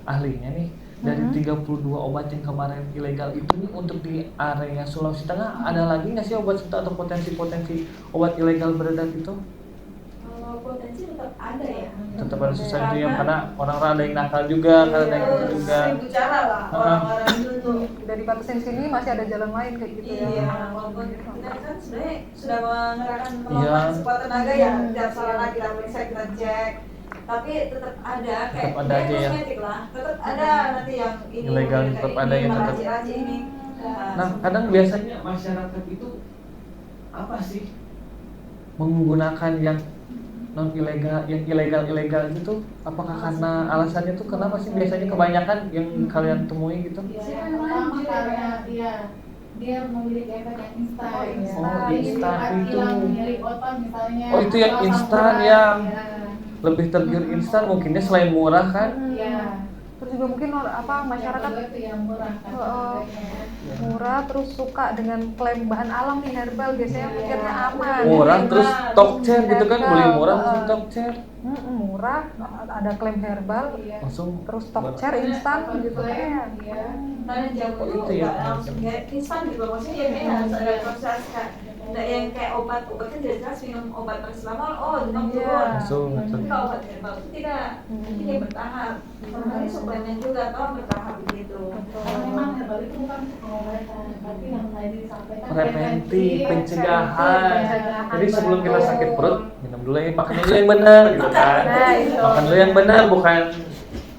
ahlinya nih, dari 32 obat yang kemarin ilegal itu nih, untuk di area Sulawesi Tengah ada lagi nggak sih obat atau potensi obat ilegal beredar itu? Kalau potensi tetap ada ya. Tetap ada sesuatu yang karena orang-orang ada yang nakal juga, ada yang itu juga. Seribu cara lah orang-orang itu tuh. Dari batasin sini masih ada jalan lain kayak gitu ya. Iya, walaupun kita kan sebenarnya sudah mengerahkan Iya. sekuat tenaga ya, tiap sarana kita periksa, kita cek, tapi tetap ada kayak Tetap ada aja ya. kosmetik lah, tetap ada nanti yang ini Ilegal, kayak tetap ini, ada yang tetap. racik-racik ini. Nah, kadang biasanya masyarakat itu apa sih menggunakan yang non ilegal, yang ilegal gitu? Apakah karena alasannya tuh kenapa sih biasanya kebanyakan yang kalian temui gitu? Ya, yang pertama karena dia memiliki efek yang instan. Oh, ya. instan. Oh, instan Jadi itu. hilang nyeri otot misalnya. Oh, itu yang atau asam instan urat, ya. ya. Lebih tergiur instan mungkinnya selain murah kan? Iya. Terus juga mungkin masyarakat Yang kedua itu yang murah kan. Oh. harganya. murah, terus suka dengan klaim bahan alam nih herbal, biasanya Iya. pikirnya aman. Murah Herbal. terus talk chair gitu kan, beli murah Herbal. langsung talk chair. Murah, ada klaim herbal, Iya. Langsung terus talk chair instan gitu kan. Iya. Karena jamu Oh, itu itu ya. nggak langsung kayak instan gitu, maksudnya ya kayak harus ada proses kan. Nggak yang kayak obat kan jelas minum obat paracetamol, oh demam Iya. turun. Langsung. Tapi kalau obat herbal itu tidak, nanti dia bertahap. Makanya suplemen juga tolong bertahap begitu. Karena memang herbal itu bukan untuk pengobatan, tapi yang tadi disampaikan Preventif, pencegahan. pencegahan. Jadi sebelum kita sakit perut, minum dulu ya, makan dulu yang benar gitu kan. Nah, itu. Makan dulu yang benar,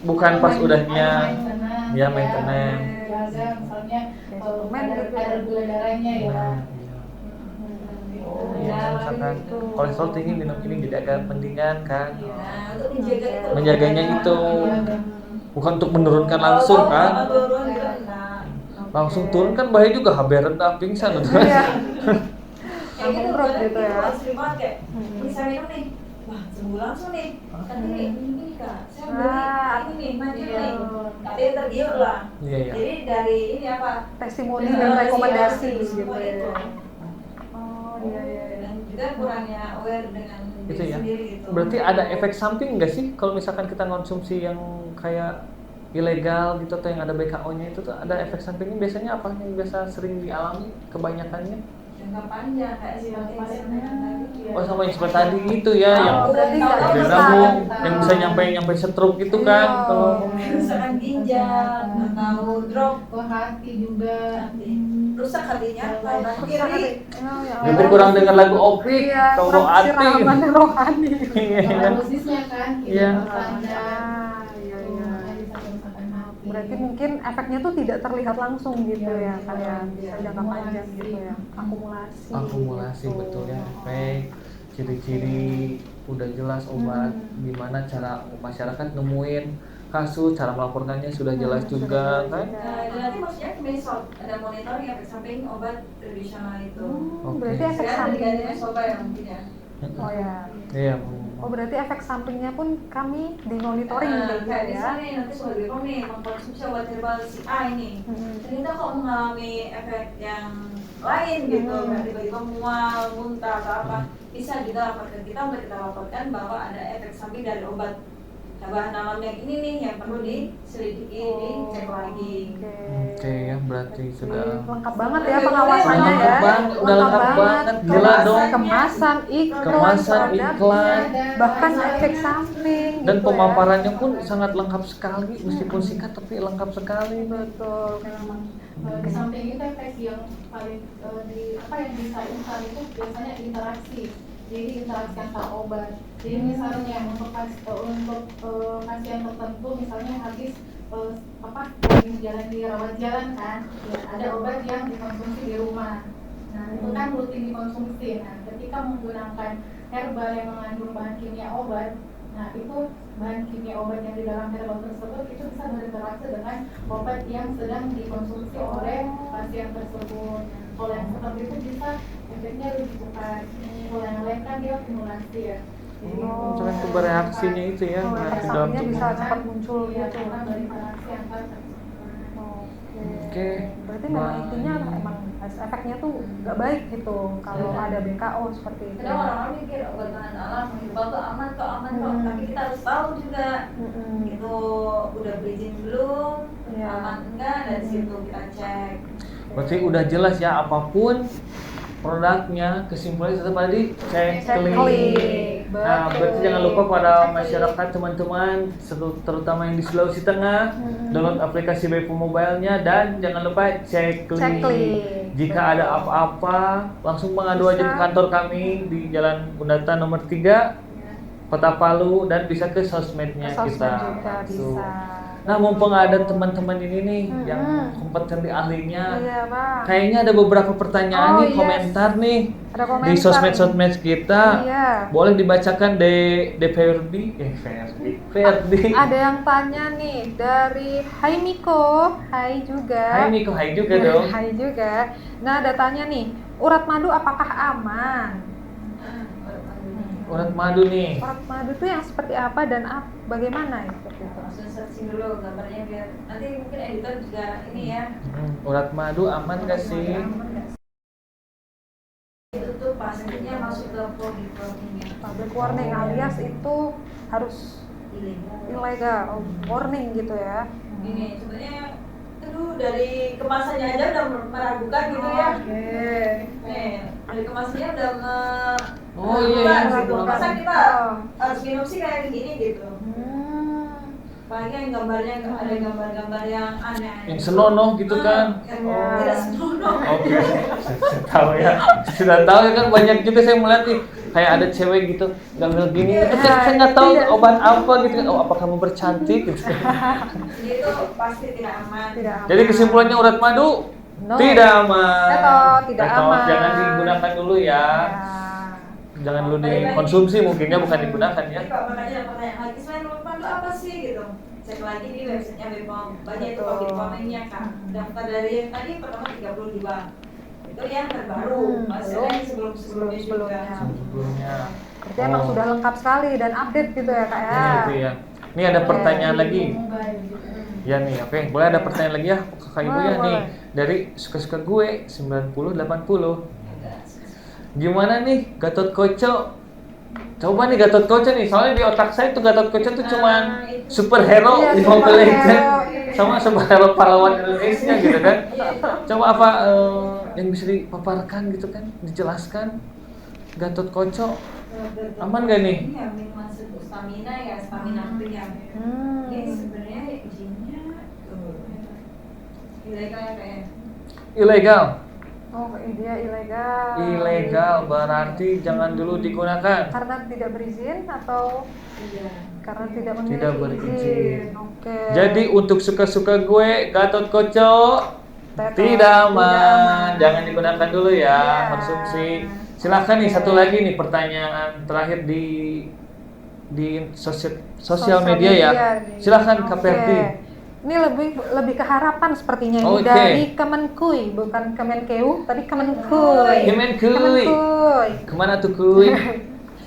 bukan pas udahnya ya maintenance, maintenance. jaga misalnya kalau suplemen gitu. ada gula darahnya ya. Nah, Oh, iya, misalkan kolesterol tinggi minum ini jadi agak mendingan kan. Nah, untuk menjaga itu. Menjaganya itu Iya. bukan untuk menurunkan langsung kan. Turun gitu. Nah, Langsung turun kan bahaya juga, HB rendah, pingsan gitu. Iya. kayak gitu Drop badan gitu kita ya. sering banget kayak bisa minum nih, wah sembuh langsung nih. Tapi ini kak, saya beli ini nih, maju Iya. nih. Tapi tergiur lah. Iya, iya. Jadi dari ini apa? Testimoni dan rekomendasi gitu semua ya. itu. Oh iya iya. Dan juga kurangnya aware dengan Itu diri ya. sendiri gitu. Berarti ada efek samping nggak sih kalau misalkan kita konsumsi yang kayak ilegal gitu atau yang ada BKO-nya itu tuh ada efek sampingnya biasanya apa yang biasa sering dialami kebanyakannya? Jangka panjang kayak si tadi. Oh sama yang seperti tadi itu ya, yang berarti nggak ada bisa. nabung, yang bisa nyampe stroke gitu kan. Iya. Kalau Kerusakan ginjal atau drop Ke hati juga. nanti rusak hatinya kanan Rusak hati. kiri. Oh, ya nanti Allah. kurang dengar lagu opik, Iya, tahu kurang hati. siraman rohani. Iya. Dosisnya kan, Iya. panjang. Ah, iya iya. Bisa kerusakan hati. Berarti mungkin efeknya tuh tidak terlihat langsung gitu Iya, ya, bisa. kayak bisa jangka panjang gitu ya. Akumulasi. Akumulasi betul ya, efek, ciri-ciri udah jelas obat, gimana cara masyarakat nemuin kasus, cara melaporkannya sudah jelas juga kan. Nah, dan nanti maksudnya mesot ada monitoring efek samping obat tradisional itu. Berarti efek Ya, samping. digantinya soba ya mungkin ya. Oh ya. Iya, Oh berarti efek sampingnya pun kami dimonitoring gitu kayak ya? misalnya nanti sebagai kamu nih mengkonsumsi obat herbal si A ini, ternyata kok mengalami efek yang lain gitu, kayak tiba-tiba mual, muntah atau apa, bisa kita laporkan bahwa ada efek samping dari obat bahan alam yang ini nih yang perlu diselidiki, dicek lagi. Oke ya, berarti sudah Lengkap banget ya pengawasannya ya. Lengkap banget, udah lengkap banget. Gila dong. Kemasan, iklan, Kemasan, produknya, iklan. bahkan efek samping. Dan gitu pemaparannya pun sangat lengkap sekali, meskipun singkat tapi lengkap sekali. ya. Betul. Di samping itu efek yang paling yang bisa instan itu biasanya interaksi. Jadi interaksi antar obat. Jadi misalnya untuk pasien tertentu misalnya habis jalan di rawat jalan kan, ya, ada obat yang dikonsumsi di rumah. Nah itu kan rutin dikonsumsi. Nah ketika menggunakan herbal yang mengandung bahan kimia obat, nah itu bahan kimia obat yang di dalam herbal tersebut itu bisa berinteraksi dengan obat yang sedang dikonsumsi oleh pasien tersebut. Kalau yang seperti itu bisa efeknya lebih cepat. Kalau yang lain kan dia akumulasi ya. Jadi Misalkan itu bereaksinya itu ya, efek bereaksi dalam sampingnya tubuh. bisa cepat muncul ya, gitu. karena berinteraksi antar Oke. Berarti memang intinya emang efeknya tuh nggak baik gitu kalau ada BKO seperti itu. Kadang orang-orang mikir obat bahan alam herbal tuh aman kok, tapi kita harus tahu juga itu udah berizin belum, Iya. aman enggak, dari situ kita cek. Berarti udah jelas ya, apapun produknya, kesimpulannya tetap ada di Checklist. checklist. Nah, Betul. berarti jangan lupa pada masyarakat teman-teman, terutama yang di Sulawesi Tengah, download aplikasi Bepom Mobile-nya dan jangan lupa checklist. Checklist. Jika ada apa-apa, langsung mengadu aja ke kantor kami di Jalan Undata nomor 3, Kota Palu, dan bisa ke sosmednya Sosmed kita. juga Tuh. bisa. Nah, mumpung ada teman-teman ini nih yang kompeten di ahlinya, Iya bang. kayaknya ada beberapa pertanyaan Oh, nih, yes. komentar nih Ada komentar. di sosmed kita. Iya. Boleh dibacakan de Ferdi. Ferdi. Ada yang tanya nih dari Hai Miko, Hai juga. Hai Niko, hai juga dong. Hai juga. Nah ada tanya nih, urat madu apakah aman? Urat madu nih. Urat madu itu yang seperti apa dan bagaimana itu? Langsung searching dulu gambarnya biar nanti mungkin editor juga ini ya. Urat madu aman gak sih? Itu tuh pastinya masuk ke public warning-nya. Public warning alias itu harus Ilegal. ilegal, warning gitu ya. Ini sebenarnya aduh dari kemasannya aja udah meragukan gitu ya. Oke. Nih, dari kemasannya udah Oh, iya, meragukan gitu. meragukan. Masa kita Oh. harus minum sih kayak gini gitu. Apalagi yang gambarnya ada gambar-gambar yang aneh. Yang senonoh gitu kan? Yang Oh. tidak senonoh. Oke, saya tahu ya. Sudah tahu ya kan, banyak juga saya melihat nih kayak ada cewek gitu gambar gini. Itu saya nggak tahu obat apa gitu kan. Oh, apa kamu bercantik gitu. Jadi itu pasti tidak aman. Tidak aman. Jadi kesimpulannya urat madu No. tidak aman. Betul, tidak Betul, aman. jangan digunakan dulu ya. Jangan dulu dikonsumsi, mungkinnya bukan digunakan ya. Jadi kalau makanya ada pertanyaan lagi, selain urat madu apa sih gitu? Cek lagi di websitenya Bepom. Banyak itu public warning-nya kan. Daftar dari yang tadi pertama 32. Itu yang terbaru. Masih ada yang sebelum-sebelumnya juga. Sebelumnya. Berarti emang sudah lengkap sekali dan update gitu ya kak ya. Nah, itu ya. Ini ada pertanyaan lagi. gitu. Ya nih, oke. Boleh ada pertanyaan lagi ya, kakak ibu ya Boleh, nih. boleh. Dari suka-suka gue 90-80. Gimana nih Gatot Koco? Coba nih Gatot Koco nih, soalnya di otak saya tuh Gatot Koco tuh cuman superhero Iya, di Mobile superhero, Legends iya. sama superhero pahlawan Indonesia gitu kan. Coba apa yang bisa dipaparkan gitu kan, dijelaskan Gatot Koco aman gak nih? Ini yang masuk stamina ya, stamina itu yang ini sebenarnya izinnya ilegal ya kayak. Ilegal. Oh dia ilegal. Ilegal berarti jangan dulu digunakan. Karena tidak berizin atau karena tidak memiliki Tidak berizin. Oke. Jadi untuk suka-suka gue Gatot Koco Tidak tidak aman, aman. jangan digunakan dulu ya Iya. konsumsi. Silahkan nih satu lagi nih pertanyaan terakhir di sosial media ya. nih. Silahkan Oke. Kak Ferdi. Ini lebih ke harapan sepertinya ini Oke. dari Kemenkui, bukan Kemenkeu, tapi Kemenkui. Kemenkui. Kemenkui. Kemana tuh kuy?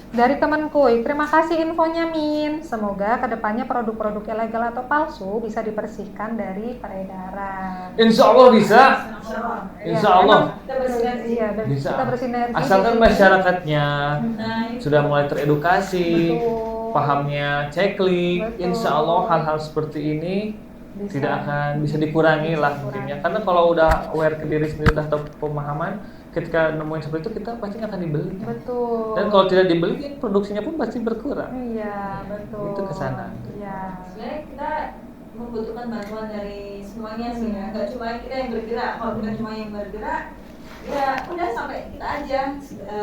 Dari teman Kuy, terima kasih infonya Min. Semoga kedepannya produk-produk ilegal atau palsu bisa dibersihkan dari peredaran. Insya Allah bisa. Insya Allah Kita bersinergi. Iya, bisa. kita bersinergi. Asalkan masyarakatnya Nah, sudah mulai teredukasi, Betul. pahamnya ceklik, Betul. insya Allah hal-hal seperti ini Bisa. tidak akan bisa dikurangi lah mungkinnya. Karena kalau udah aware ke diri sendiri, udah tahu pemahaman, ketika nemuin seperti itu kita pasti akan dibeli. Betul. Dan kalau tidak dibeli, produksinya pun pasti berkurang. Iya, betul. Itu kesana. Iya. sebenarnya kita membutuhkan bantuan dari semuanya sih ya, nggak cuma kita yang bergerak. Kalau kita cuma yang bergerak, ya udah sampai kita aja.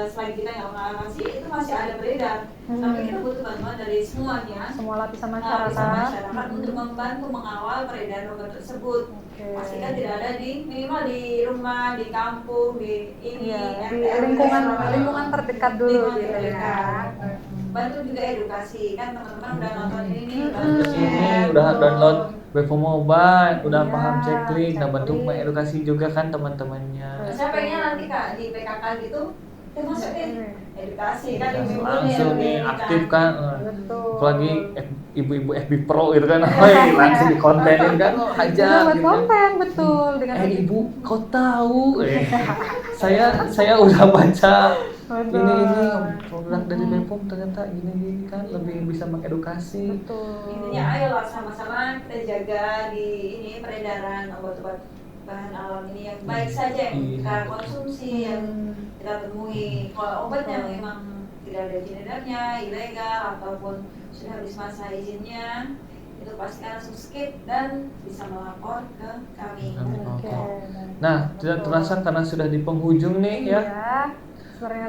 Selagi kita nggak mengawasi, itu masih ada beredar. Tapi kita butuh bantuan dari semuanya. Semua lapisan Lapisan masyarakat. masyarakat untuk membantu mengawal peredaran obat tersebut. Oke. Pastikan tidak ada di minimal di rumah, di kampung, di ini Iya, di RT, lingkungan terdekat dulu Lingkungan gitu terdekat. ya. Bantu juga edukasi, kan teman-teman udah nonton ini nih, Hmm. bantu Ini share. udah download Bepom Obat, udah Iya, paham ceklik, nah bantu ceklik. mengedukasi juga kan teman-temannya. Saya pengennya nanti Kak di PKK gitu, kita masukin edukasi kan Dan ibu-ibu langsung nih aktif kan, Betul. apalagi ibu-ibu FB Pro gitu kan, woi langsung dikontenin kan, Bisa aja buat gitu. konten, betul. Dengan Ibu, kau tahu? Saya udah baca Betul. ini produk dari Bepom ternyata gini kan lebih bisa mengedukasi. Betul. Intinya ayolah sama-sama kita jaga di ini peredaran obat-obat bahan alam ini yang baik saja yang kita konsumsi, yang kita temui. Kalau obat yang memang tidak ada izin edarnya, ilegal ataupun sudah habis masa izinnya, itu pasti langsung skip dan bisa melapor ke kami. Oke. Nah, tidak terasa karena sudah di penghujung nih ya. Iya. Sebenarnya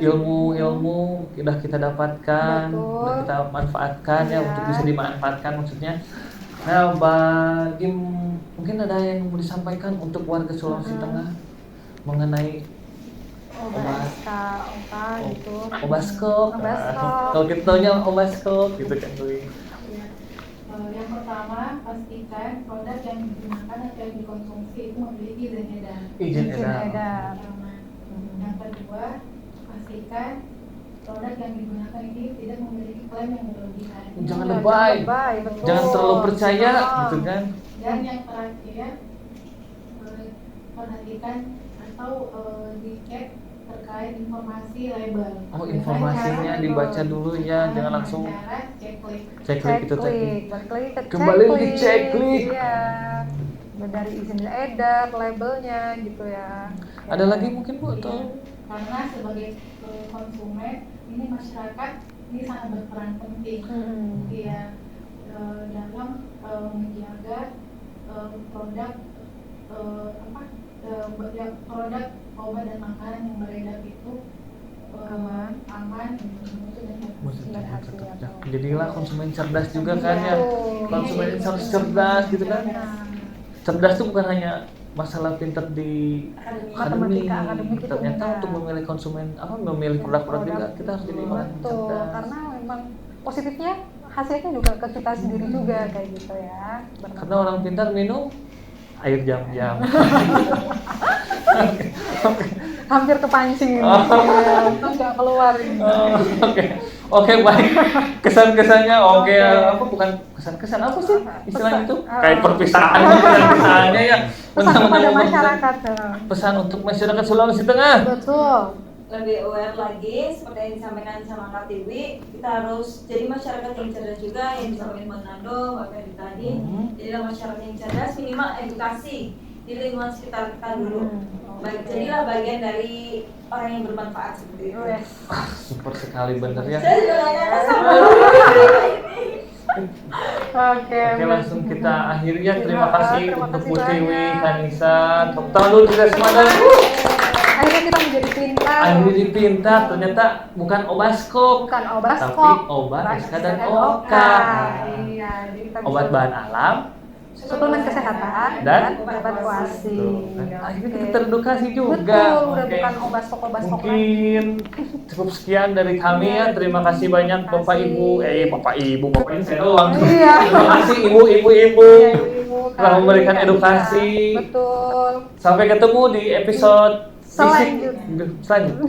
Ilmu sudah kita dapatkan, Betul. sudah kita manfaatkan ya Iya. untuk bisa dimanfaatkan maksudnya. Nah, bagi mungkin ada yang mau disampaikan untuk warga Sulawesi Tengah mengenai obat SK, obat gitu. Obaskop. Obaskop. Kalau kita taunya Obaskop gitu kan tuh. Yang pertama, pastikan produk yang digunakan atau yang dikonsumsi itu memiliki izin edar. Izin Izin edar. edar. Pertama. Yang kedua, pastikan produk yang digunakan ini tidak memiliki klaim yang berlebihan. Jangan Iya, lebay. betul. Jangan terlalu percaya Ah. gitu kan. Dan yang terakhir, perhatikan atau dicek terkait informasi label. Oh, informasinya dibaca dulu ya, jangan langsung Cara ceklik. ceklik itu tadi. Ceklik, Kembali ceklik. diceklik. Iya. Dari izin edar, labelnya gitu ya. Ada lagi mungkin Bu atau Karena sebagai konsumen ini masyarakat ini sangat berperan penting ya dalam menjaga produk produk obat dan makanan yang beredar itu aman Dan hasilnya. jadilah konsumen cerdas juga kan ya. Betul. Konsumen yang harus cerdas gitu kan. Cerdas itu bukan hanya masalah pintar di akademik, akademik itu ternyata enggak. untuk memilih konsumen memilih produk-produk juga kita harus jadi orang yang Betul, cerdas. karena memang positifnya hasilnya juga ke kita sendiri juga kayak gitu ya. Karena orang pintar minum air jam-jam. Hampir kepancing ini. Untung nggak keluar ini. Oke, baik. Kesan-kesannya oke. Apa bukan kesan-kesan apa sih istilahnya itu? Kayak perpisahan kesan-kesannya ya. Pesan kepada Menang-menang masyarakat. pesan untuk masyarakat Sulawesi Tengah. Betul. Lebih aware lagi seperti yang disampaikan sama Kak Tiwi, kita harus jadi masyarakat yang cerdas juga yang disampaikan Bang Nando, Mbak Ferdi tadi. Jadilah masyarakat yang cerdas, minimal edukasi di lingkungan sekitar kita dulu. Jadilah bagian dari orang yang bermanfaat seperti itu. Super sekali bener ya. Saya juga nanya sama Oke. Oke, langsung kita akhiri ya. Terima Terima kasih kasih untuk Bu Tiwi, banyak. Kanisa. Tepuk tangan dulu kita semua dan Akhirnya kita menjadi pintar. akhirnya pintar. Ternyata bukan Obaskop, Bukan obat tapi skop. obat SK dan SK OK. Iya, jadi kita Obat bisa- bahan alam. suplemen kesehatan Dan obat kuasi. Tuh, kan. Akhirnya Oke. kita teredukasi juga. Betul, udah Oke. bukan obat skop lagi. Mungkin cukup sekian dari kami ya. Terima kasih banyak Terima Bapak kasih. Ibu. Bapak Ibu, Bapak ini saya doang. Iya. Terima kasih Ibu. Iya, Ibu, Telah Kak memberikan Kak edukasi. Ika. Betul. Sampai ketemu di episode Selanjutnya. selanjutnya.